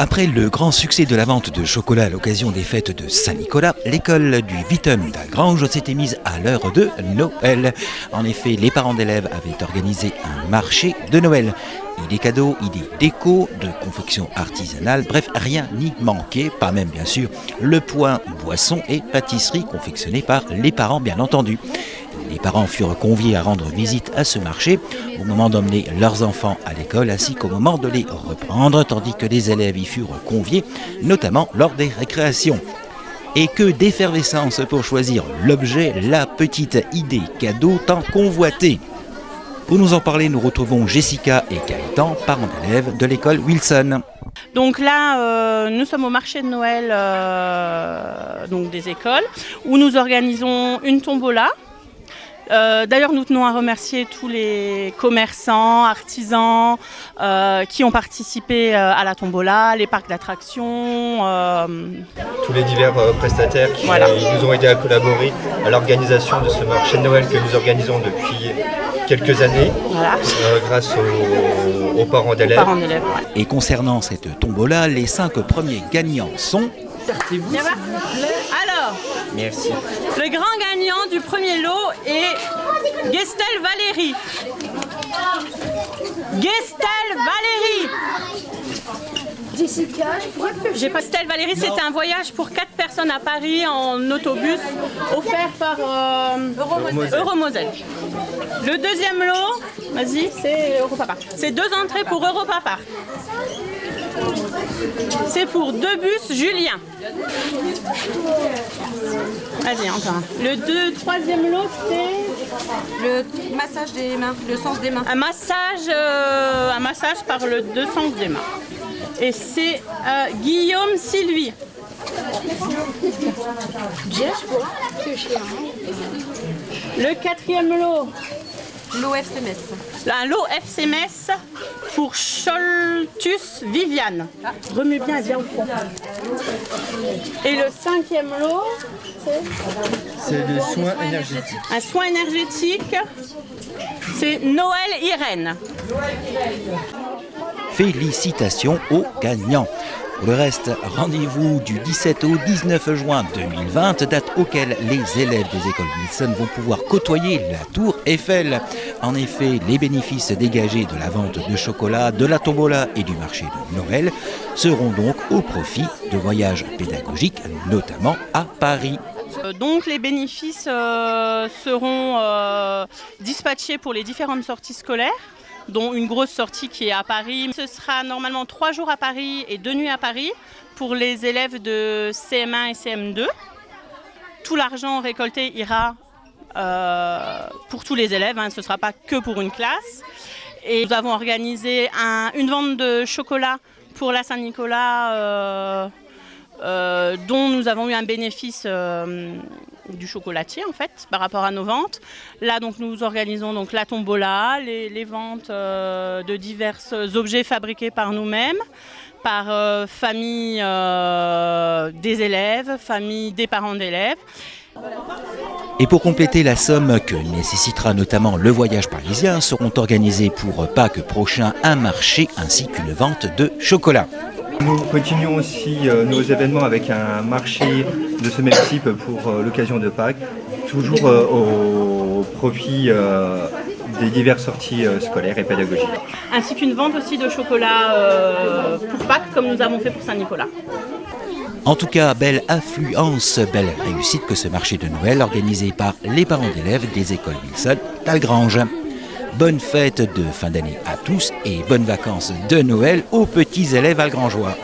Après le grand succès de la vente de chocolat à l'occasion des fêtes de Saint-Nicolas, l'école du Vitum d'Algrange s'était mise à l'heure de Noël. En effet, les parents d'élèves avaient organisé un marché de Noël. Idées cadeaux, idées déco, de confection artisanale, bref, rien n'y manquait, pas même bien sûr le point boisson et pâtisserie confectionné par les parents bien entendu. Les parents furent conviés à rendre visite à ce marché au moment d'emmener leurs enfants à l'école ainsi qu'au moment de les reprendre, tandis que les élèves y furent conviés, notamment lors des récréations. Et que d'effervescence pour choisir l'objet, la petite idée cadeau tant convoitée. Pour nous en parler, nous retrouvons Jessica et Gaëtan, parents d'élèves de l'école Wilson. Donc là, nous sommes au marché de Noël donc des écoles où nous organisons une tombola. D'ailleurs, nous tenons à remercier tous les commerçants, artisans qui ont participé à la tombola, les parcs d'attractions. Tous les divers prestataires qui nous ont aidés à collaborer à l'organisation de ce marché de Noël que nous organisons depuis quelques années, grâce aux parents d'élèves. Et concernant cette tombola, les 5 premiers gagnants sont... Alors, merci. Le grand gagnant du premier lot est Gestel Valérie. Gestel Valérie. Jessica, je crois que j'ai pas Gestel Valérie, c'était un voyage pour 4 personnes à Paris en autobus offert par Euromoselle. Le deuxième lot, vas-y, c'est Europa Park. C'est 2 entrées pour Europa Park. C'est pour 2 bus Julien. Vas-y, encore. Le troisième lot, c'est le massage des mains, le sens des mains. Un massage par le 2 sens des mains. Et c'est Guillaume Sylvie. Le 4e lot. L'OFCMS. Un lot FCMS pour Choltus Viviane. Remue bien, viens au fond. Et le 5e lot, c'est le soin énergétique. Un soin énergétique, c'est Noël Irène. Félicitations aux gagnants. Pour le reste, rendez-vous du 17 au 19 juin 2020, date auquel les élèves des écoles Wilson vont pouvoir côtoyer la tour Eiffel. En effet, les bénéfices dégagés de la vente de chocolat, de la tombola et du marché de Noël seront donc au profit de voyages pédagogiques, notamment à Paris. Donc les bénéfices seront dispatchés pour les différentes sorties scolaires, dont une grosse sortie qui est à Paris. Ce sera normalement 3 jours à Paris et 2 nuits à Paris pour les élèves de CM1 et CM2. Tout l'argent récolté ira pour tous les élèves, ce ne sera pas que pour une classe. Et nous avons organisé une vente de chocolat pour la Saint-Nicolas dont nous avons eu un bénéfice du chocolatier en fait par rapport à nos ventes. Là donc nous organisons donc la tombola, les ventes de divers objets fabriqués par nous-mêmes, par famille des élèves, famille des parents d'élèves. Et pour compléter la somme que nécessitera notamment le voyage parisien, seront organisés pour Pâques prochain un marché ainsi qu'une vente de chocolat. Nous continuons aussi nos événements avec un marché de ce même type pour l'occasion de Pâques, toujours au profit des diverses sorties scolaires et pédagogiques. Ainsi qu'une vente aussi de chocolat pour Pâques comme nous avons fait pour Saint-Nicolas. En tout cas, belle affluence, belle réussite que ce marché de Noël organisé par les parents d'élèves des écoles Wilson d'Algrange. Bonne fête de fin d'année à tous et bonnes vacances de Noël aux petits élèves algrangeois.